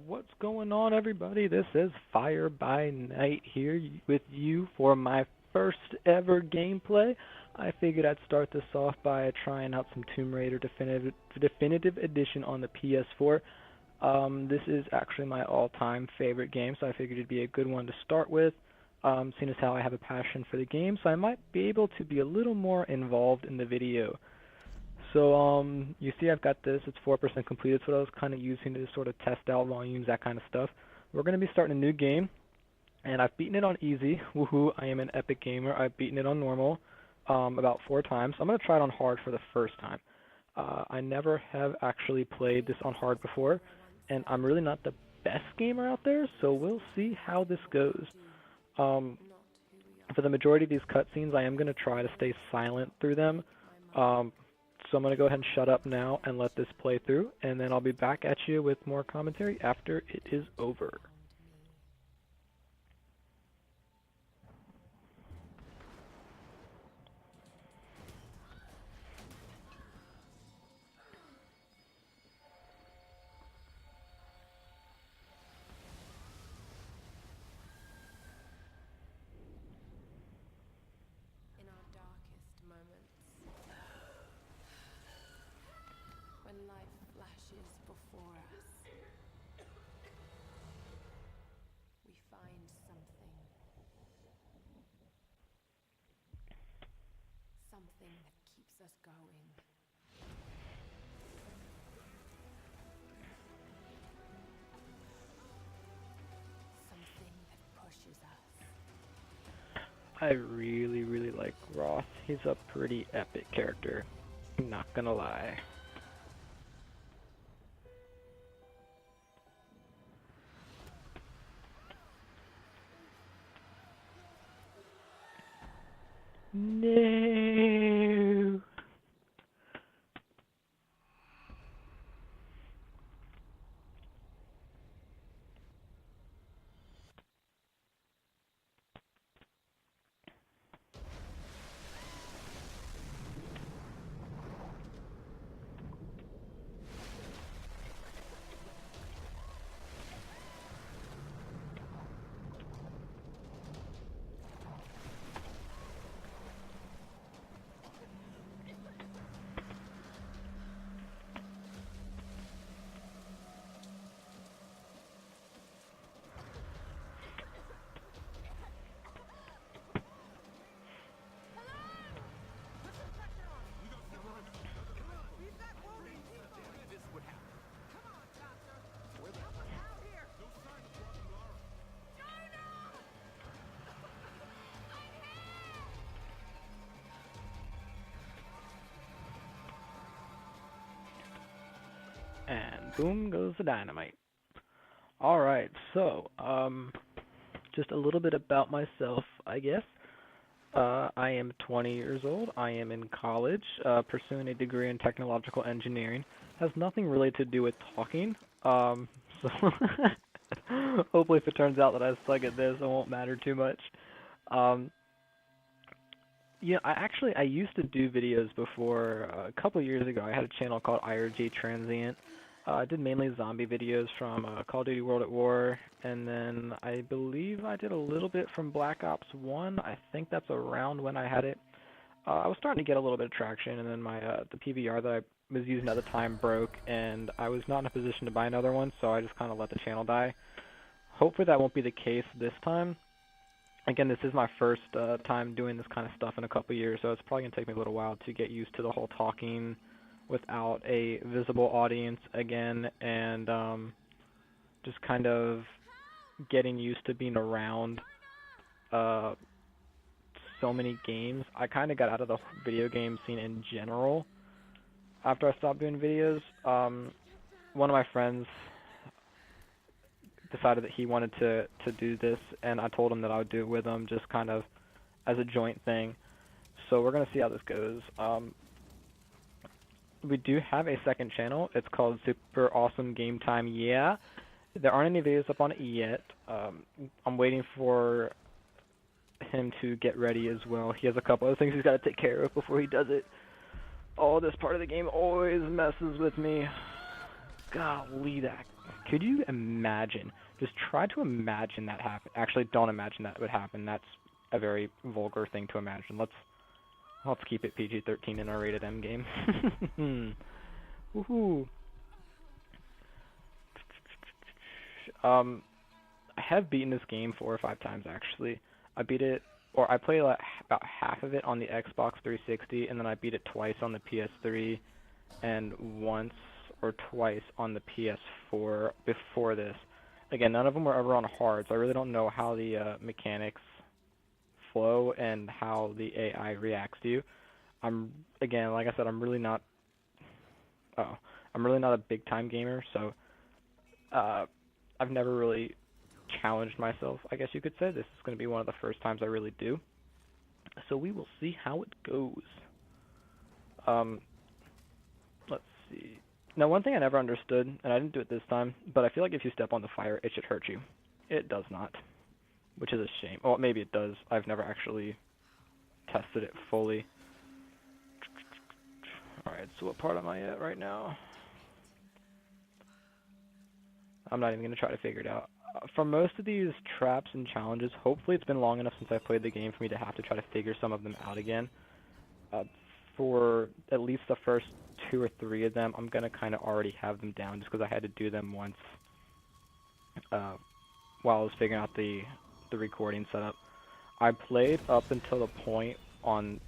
What's going on, everybody? This is FireByNight here with you for my first ever gameplay. I figured I'd start this off by trying out some Tomb Raider Definitive Edition on the PS4. This is actually my all-time favorite game, so I figured it'd be a good one to start with, seeing as how I have a passion for the game, so I might be able to be a little more involved in the video. So, you see I've got this, it's 4% completed, so I was kind of using to sort of test out volumes, that kind of stuff. We're going to be starting a new game, and I've beaten it on easy. Woohoo, I am an epic gamer. I've beaten it on normal about 4 times. I'm going to try it on hard for the first time. I never have actually played this on hard before, and I'm really not the best gamer out there, so we'll see how this goes. For the majority of these cutscenes, I am going to try to stay silent through them. So I'm going to go ahead and shut up now and let this play through, and then I'll be back at you with more commentary after it is over. In our darkest moments, when life flashes before us, we find something that keeps us going. Something that pushes us. I really like Roth. He's a pretty epic character, not gonna lie. No. And boom goes the dynamite. Alright, so, just a little bit about myself, I guess. I am 20 years old. I am in college, pursuing a degree in technological engineering. Has nothing really to do with talking, so hopefully if it turns out that I suck at this, it won't matter too much. Yeah, I used to do videos before. A couple years ago, I had a channel called IRG Transient. I did mainly zombie videos from Call of Duty World at War, and then I believe I did a little bit from Black Ops 1. I think that's around when I had it. I was starting to get a little bit of traction, and then my the PVR that I was using at the time broke, and I was not in a position to buy another one, so I just kind of let the channel die. Hopefully that won't be the case this time. Again, this is my first time doing this kind of stuff in a couple years, so it's probably going to take me a little while to get used to the whole talking without a visible audience again, and just kind of getting used to being around so many games. I kind of got out of the video game scene in general after I stopped doing videos. One of my friends decided that he wanted to do this, and I told him that I would do it with him, just kind of as a joint thing. So we're going to see how this goes. We do have a second channel. It's called Super Awesome Game Time. Yeah, there aren't any videos up on it yet. I'm waiting for him to get ready as well. He has a couple other things he's got to take care of before he does it. Oh, this part of the game always messes with me. golly, that, could you imagine? Just try to imagine that happen. Actually, don't imagine that would happen. That's a very vulgar thing to imagine. Let's keep it PG-13 in our rated M game. Woohoo. I have beaten this game 4 or 5 times actually. I beat it, or I played like about half of it on the Xbox 360, and then I beat it twice on the PS3, and once or twice on the PS4 before this. Again, none of them were ever on hard, so I really don't know how the mechanics flow and how the AI reacts to you. Again, like I said, I'm really not a big time gamer, so I've never really challenged myself, I guess you could say. This is going to be one of the first times I really do. So we will see how it goes. Let's see. Now, one thing I never understood, and I didn't do it this time, but I feel like if you step on the fire, it should hurt you. It does not, which is a shame. Well, maybe it does. I've never actually tested it fully. Alright, so what part am I at right now? I'm not even going to try to figure it out. For most of these traps and challenges, hopefully it's been long enough since I played the game for me to have to try to figure some of them out again. For at least the first 2 or 3 of them, I'm going to kind of already have them down just because I had to do them once while I was figuring out the recording setup. I played up until the point on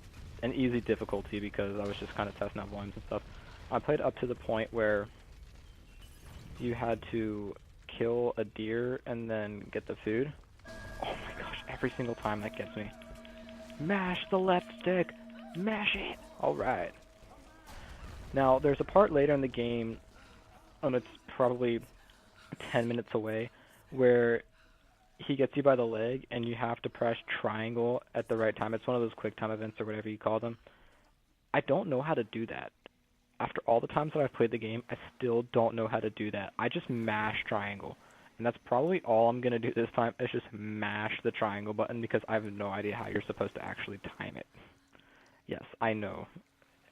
an easy difficulty because I was just kind of testing out volumes and stuff. I played up to the point where you had to kill a deer and then get the food. Oh my gosh, every single time that gets me. Mash the left stick! Mash it! Alright. Now, there's a part later in the game, and it's probably 10 minutes away, where he gets you by the leg and you have to press triangle at the right time. It's one of those quick time events or whatever you call them. I don't know how to do that. After all the times that I've played the game, I still don't know how to do that. I just mash triangle. And that's probably all I'm going to do this time, is just mash the triangle button because I have no idea how you're supposed to actually time it. Yes, I know.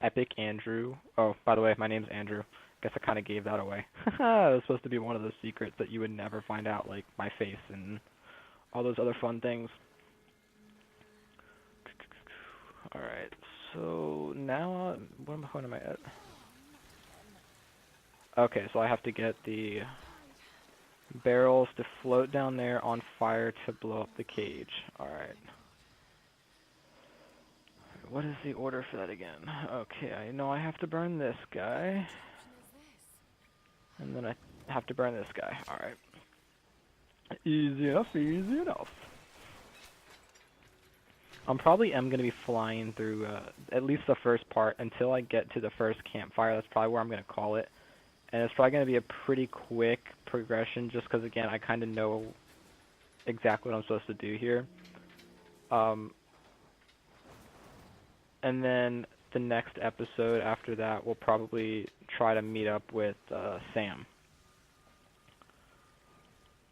Epic Andrew. Oh, by the way, my name's Andrew. Guess I kind of gave that away. It was supposed to be one of those secrets that you would never find out, like my face and all those other fun things. Alright, so now, what am I at? Okay, so I have to get the barrels to float down there on fire to blow up the cage. Alright. What is the order for that again? Okay, I know I have to burn this guy. And then I have to burn this guy. Alright. Easy enough, easy enough. I'm probably going to be flying through at least the first part until I get to the first campfire. That's probably where I'm going to call it. And it's probably going to be a pretty quick progression just because, again, I kind of know exactly what I'm supposed to do here. And then the next episode after that, we'll probably try to meet up with Sam.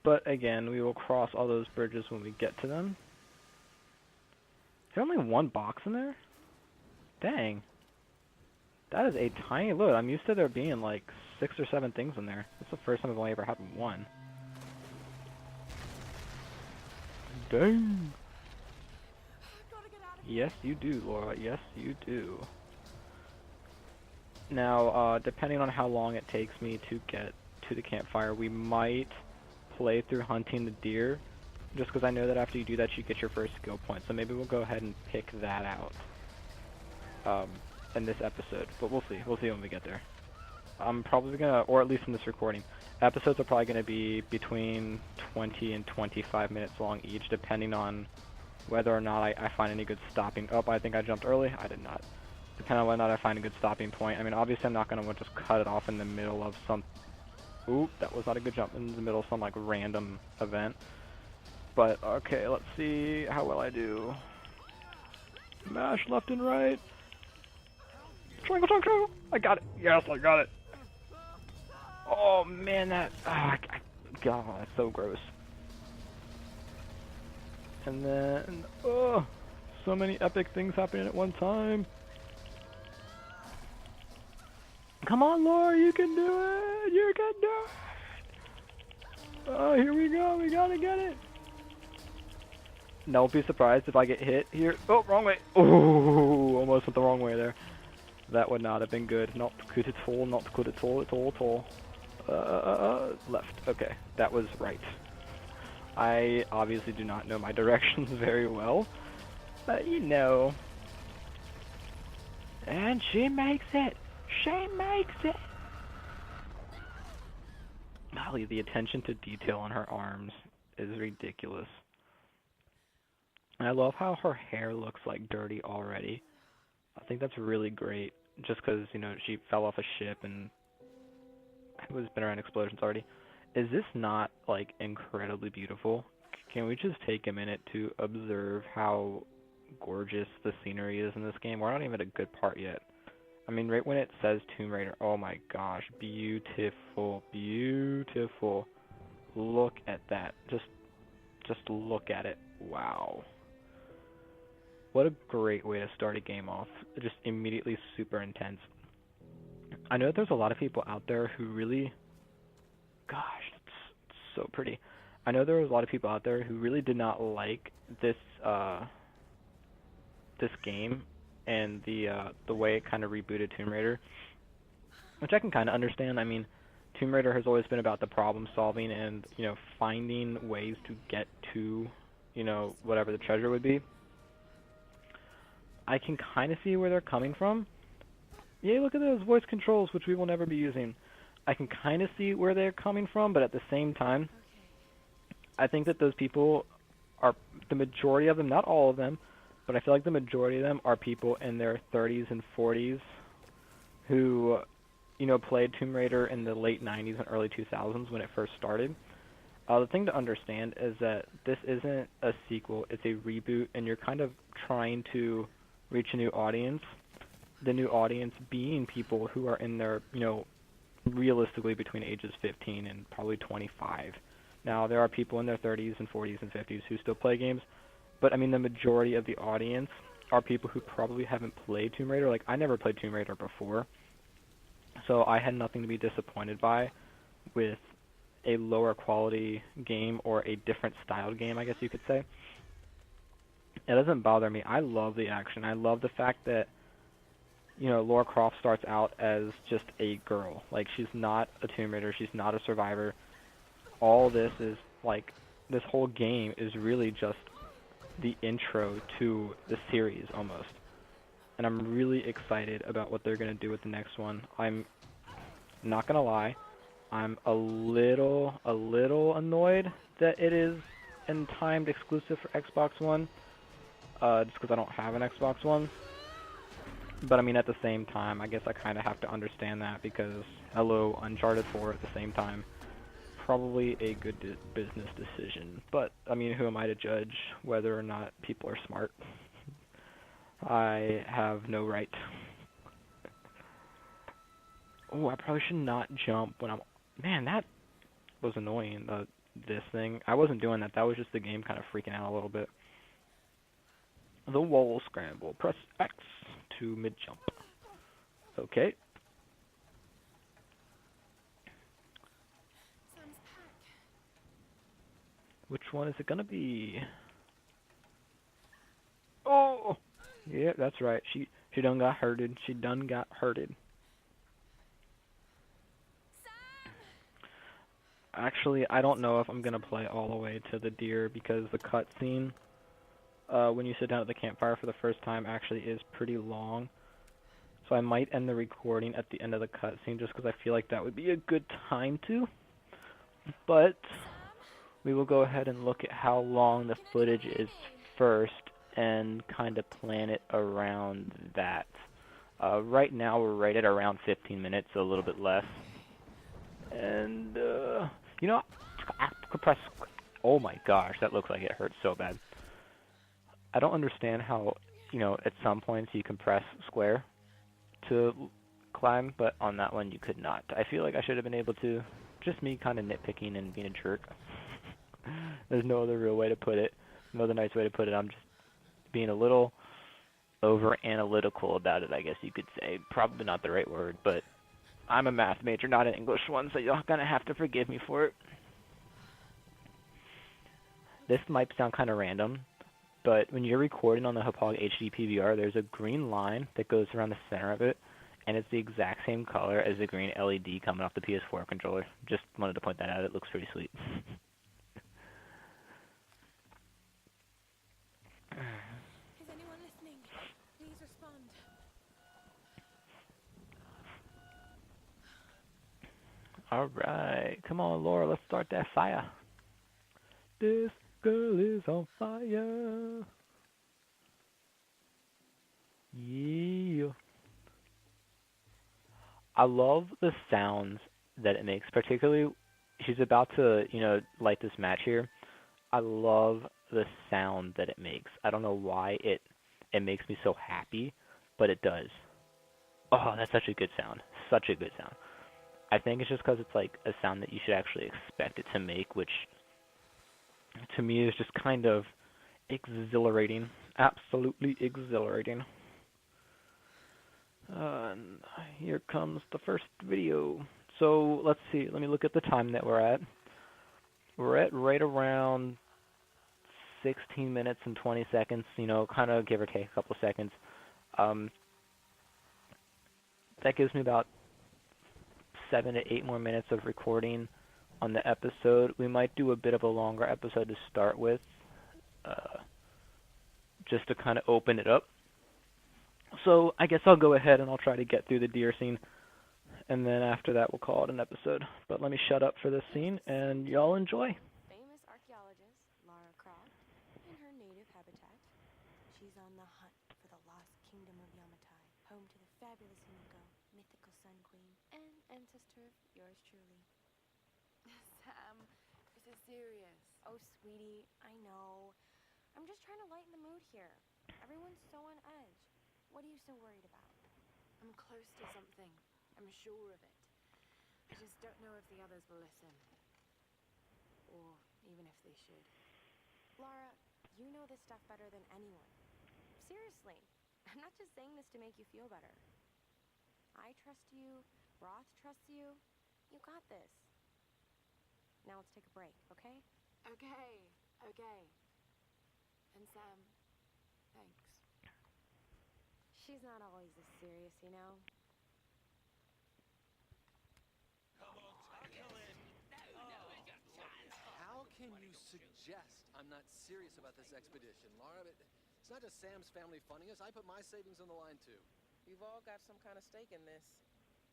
But again, we will cross all those bridges when we get to them. Is there only one box in there? Dang. That is a tiny load. I'm used to there being like 6 or 7 things in there. That's the first time I've only ever had one. Dang. Yes, you do, Laura. Yes, you do. Now, depending on how long it takes me to get to the campfire, we might play through hunting the deer, just because I know that after you do that, you get your first skill point. So maybe we'll go ahead and pick that out in this episode. But we'll see. We'll see when we get there. I'm probably gonna, or at least in this recording, episodes are probably gonna be between 20 and 25 minutes long each, depending on whether or not I find any good stopping. Oh, I think I jumped early. I did not. Depending on whether or not I find a good stopping point. I mean, obviously I'm not going to just cut it off in the middle of some... Oop, that was not a good jump. In the middle of some, like, random event. But, okay, let's see how well I do. Mash left and right. Triangle, triangle, triangle. I got it. Yes, I got it. Oh, man, that... God, that's so gross. And then, oh, so many epic things happening at one time. Come on, Laura, you can do it! You can do it! Oh, here we go, we gotta get it! Don't be surprised if I get hit here. Oh, wrong way! Oh, almost went the wrong way there. That would not have been good. Not good at all, not good at all, at all. Left. Okay, that was right. I obviously do not know my directions very well, but you know. And she makes it! She makes it! Golly, the attention to detail on her arms is ridiculous. And I love how her hair looks like dirty already. I think that's really great, just because, you know, she fell off a ship and was been around explosions already. Is this not, like, incredibly beautiful? Can we just take a minute to observe how gorgeous the scenery is in this game? We're not even at a good part yet. I mean, right when it says Tomb Raider, oh my gosh, beautiful, beautiful. Look at that. Just look at it. Wow. What a great way to start a game off. Just immediately super intense. I know there's a lot of people out there who really, gosh, it's so pretty. I know there was a lot of people out there who really did not like this this game and the way it kind of rebooted Tomb Raider, which I can kind of understand. I mean, Tomb Raider has always been about the problem solving and, you know, finding ways to get to, you know, whatever the treasure would be. I can kind of see where they're coming from. Yeah, look at those voice controls, which we will never be using. I can kind of see where they're coming from, but at the same time, I think that those people are, the majority of them, not all of them, but I feel like the majority of them are people in their 30s and 40s who, you know, played Tomb Raider in the late 90s and early 2000s when it first started. The thing to understand is that this isn't a sequel, it's a reboot, and you're kind of trying to reach a new audience. The new audience being people who are in their, you know, realistically between ages 15 and probably 25. Now, there are people in their 30s and 40s and 50s who still play games, but I mean the majority of the audience are people who probably haven't played Tomb Raider. Like, I never played Tomb Raider before, so I had nothing to be disappointed by with a lower quality game or a different styled game, I guess you could say. It doesn't bother me. I love the action. I love the fact that, you know, Lara Croft starts out as just a girl. Like, she's not a Tomb Raider. She's not a survivor. All this is, like, this whole game is really just the intro to the series, almost. And I'm really excited about what they're going to do with the next one. I'm not going to lie. I'm a little annoyed that it is in timed exclusive for Xbox One. Just because I don't have an Xbox One. But I mean, at the same time, I guess I kind of have to understand that because, hello, Uncharted 4 at the same time. Probably a good business decision. But, I mean, who am I to judge whether or not people are smart? I have no right. Oh, I probably should not jump when I'm... Man, that was annoying, this thing. I wasn't doing that. That was just the game kind of freaking out a little bit. The wall scramble. Press X to mid-jump. Okay. Which one is it gonna be? Oh! Yeah, that's right. She done got hurted. She done got hurted. Actually, I don't know if I'm gonna play all the way to the deer because the cutscene, when you sit down at the campfire for the first time, actually is pretty long. So I might end the recording at the end of the cutscene just because I feel like that would be a good time to. But we will go ahead and look at how long the footage is first and kind of plan it around that. Right now we're right at around 15 minutes, so a little bit less. And, you know, I could press... Oh my gosh, that looks like it hurts so bad. I don't understand how, you know, at some points you can press square to climb, but on that one you could not. I feel like I should have been able to. Just me kind of nitpicking and being a jerk. There's no other real way to put it. No other nice way to put it. I'm just being a little over analytical about it, I guess you could say. Probably not the right word, but I'm a math major, not an English one, so you're gonna have to forgive me for it. This might sound kind of random, but when you're recording on the hauppauge HD PVR, there's a green line that goes around the center of it, and it's the exact same color as the green LED coming off the PS4 controller. Just wanted to point that out. It looks pretty sweet. Is anyone listening? Please respond. Alright, come on, Laura, let's start that fire. This girl is on fire. Yeah. I love the sounds that it makes, particularly she's about to, light this match here. I love the sound that it makes. I don't know why it makes me so happy, but it does. Oh, that's such a good sound. Such a good sound. I think it's just because it's like a sound that you should actually expect it to make, which to me is just kind of exhilarating. Absolutely exhilarating. And here comes the first video. So let's see. Let me look at the time that we're at. We're at right around 16 minutes and 20 seconds, kind of give or take a couple seconds. That gives me about 7 to 8 more minutes of recording on the episode. We might do a bit of a longer episode to start with, just to kind of open it up. So I guess I'll go ahead and I'll try to get through the deer scene, and then after that we'll call it an episode. But let me shut up for this scene, and y'all enjoy. Famous archaeologist Lara Croft in her native habitat. She's on the hunt for the lost kingdom of Yamatai, home to the fabulous Himiko, mythical sun queen, and ancestor of yours truly. Sam, this is serious. Oh, sweetie, I know. I'm just trying to lighten the mood here. Everyone's so on edge. What are you so worried about? I'm close to something. I'm sure of it. I just don't know if the others will listen. Or even if they should. Lara, you know this stuff better than anyone. Seriously, I'm not just saying this to make you feel better. I trust you. Roth trusts you. You got this. Now let's take a break, okay? Okay. And Sam, thanks. She's not always this serious, you know? How can you suggest I'm not serious about this expedition, Laura? It's not just Sam's family funding us. I put my savings on the line, too. We've all got some kind of stake in this.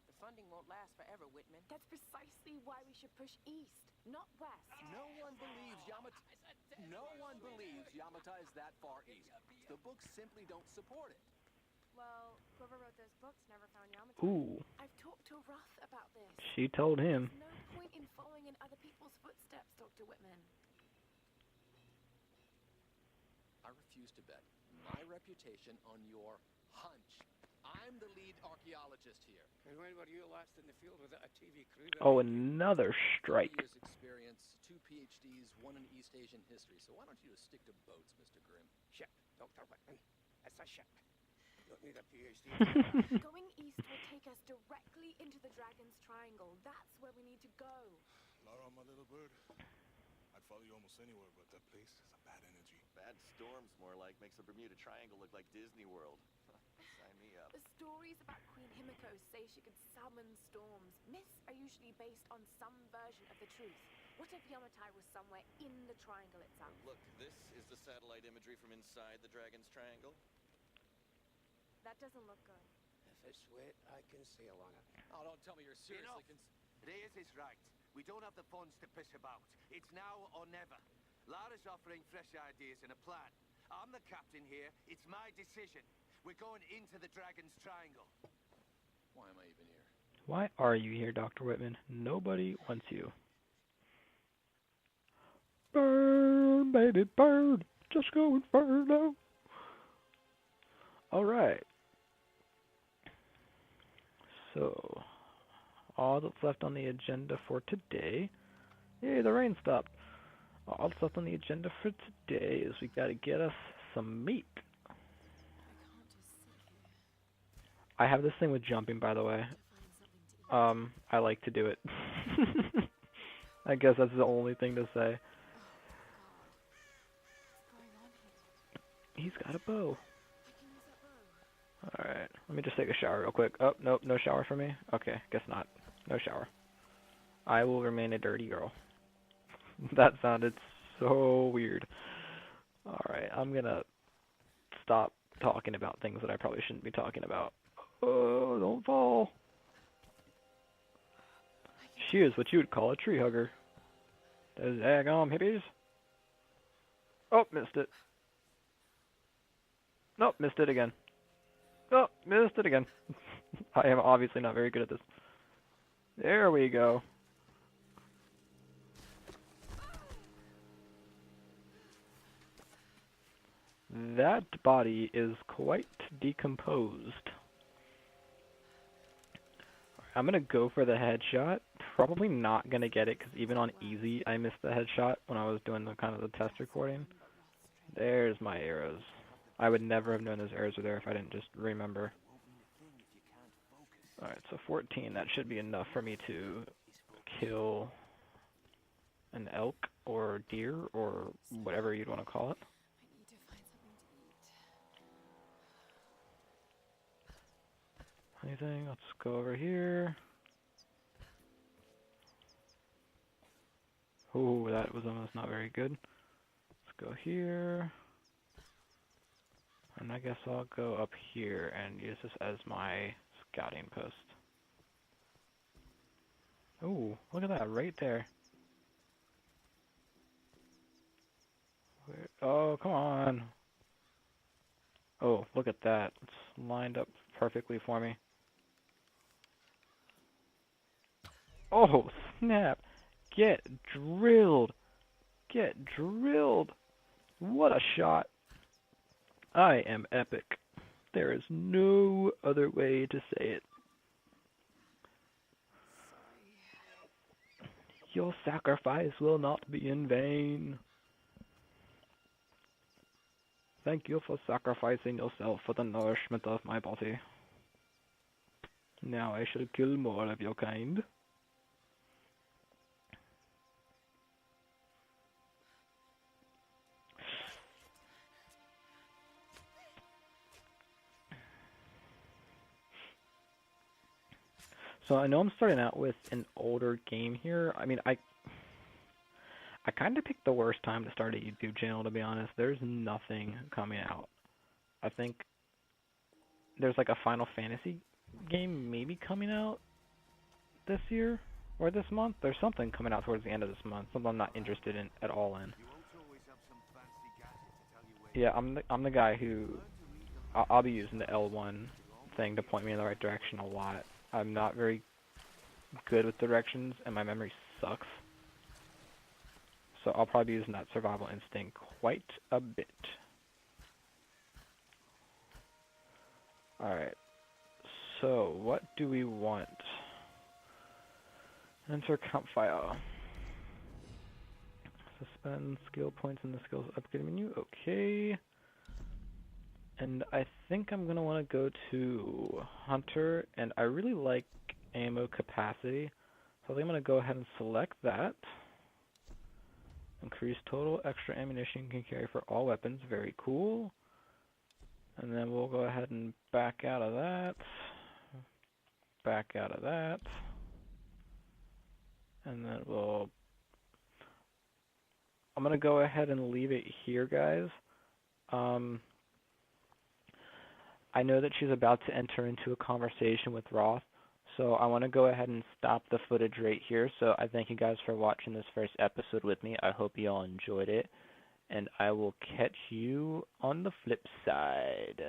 The funding won't last forever, Whitman. That's precisely why we should push east, not west. No one believes Yamatai is that far east. The books simply don't support it. Well, whoever wrote those books never found Yamatai. Ooh, I've talked to Roth about this. she told him. There's no point in following in other people's footsteps, Dr. Whitman. I refuse to bet my reputation on your hunch. I'm the lead archaeologist here. And when were you last in the field without a TV crew? Oh, another 30 strike. years experience, 2 PhDs, 1 in East Asian history. So why don't you just stick to boats, Mr. Grimm? Ship, Dr. Whitman. It's a ship. Don't need a PhD. Going east will take us directly into the Dragon's Triangle. That's where we need to go. Lara, my little bird. I'd follow you almost anywhere, but that place has a bad energy. Bad storms, more like. Makes the Bermuda Triangle look like Disney World. Sign me up. The stories about Queen Himiko say she could summon storms. Myths are usually based on some version of the truth. What if Yamatai was somewhere in the triangle itself? Look, this is the satellite imagery from inside the Dragon's Triangle. That doesn't look good. If it's wet, I can sail on it. Oh, don't tell me you're seriously Reyes is right. We don't have the funds to piss about. It's now or never. Lara's offering fresh ideas and a plan. I'm the captain here. It's my decision. We're going into the Dragon's Triangle. Why am I even here? Why are you here, Dr. Whitman? Nobody wants you. Burn, baby, burn. Just go inferno. Alright. So, all that's left on the agenda for today... Yay, the rain stopped. All that's left on the agenda for today is we gotta get us some meat. I can't just sit here I have this thing with jumping, by the way. to find something to I like to do it. I guess that's the only thing to say. He's got a bow. Alright, let me just take a shower real quick. Oh, nope, no shower for me? Okay, guess not. No shower. I will remain a dirty girl. That sounded so weird. Alright, I'm gonna stop talking about things that I probably shouldn't be talking about. Oh, don't fall. She is what you would call a tree hugger. Those daggone hippies. Oh, missed it. Nope, missed it again. Oh, missed it again. I am obviously not very good at this. There we go. That body is quite decomposed. I'm gonna go for the headshot. Probably not gonna get it because even on easy I missed the headshot when I was doing the kind of the test recording. There's my arrows. I would never have known those arrows were there if I didn't just remember. Alright, so 14, that should be enough for me to kill an elk or deer or whatever you'd want to call it. Anything? Let's go over here. Oh, that was almost not very good. Let's go here. And I guess I'll go up here and use this as my scouting post. Ooh, look at that right there. Oh, come on. Oh, look at that. It's lined up perfectly for me. Oh, snap. Get drilled. Get drilled. What a shot. I am epic. There is no other way to say it. Your sacrifice will not be in vain. Thank you for sacrificing yourself for the nourishment of my body. Now I shall kill more of your kind. So I know I'm starting out with an older game here. I mean, I kind of picked the worst time to start a YouTube channel, to be honest. There's nothing coming out. I think there's like a Final Fantasy game maybe coming out this year or this month. There's something coming out towards the end of this month, something I'm not interested in at all in. Yeah, I'm the guy who I'll be using the L1 thing to point me in the right direction a lot. I'm not very good with directions, and my memory sucks. So I'll probably be using that survival instinct quite a bit. Alright, so what do we want? Enter campfire. Suspend skill points in the skills upgrade menu. Okay. And I think I'm going to want to go to Hunter, and I really like ammo capacity. So I think I'm going to go ahead and select that. Increase total extra ammunition you can carry for all weapons. Very cool. And then we'll go ahead and back out of that. Back out of that. And then I'm going to go ahead and leave it here, guys. I know that she's about to enter into a conversation with Roth, so I want to go ahead and stop the footage right here. So I thank you guys for watching this first episode with me. I hope you all enjoyed it, and I will catch you on the flip side.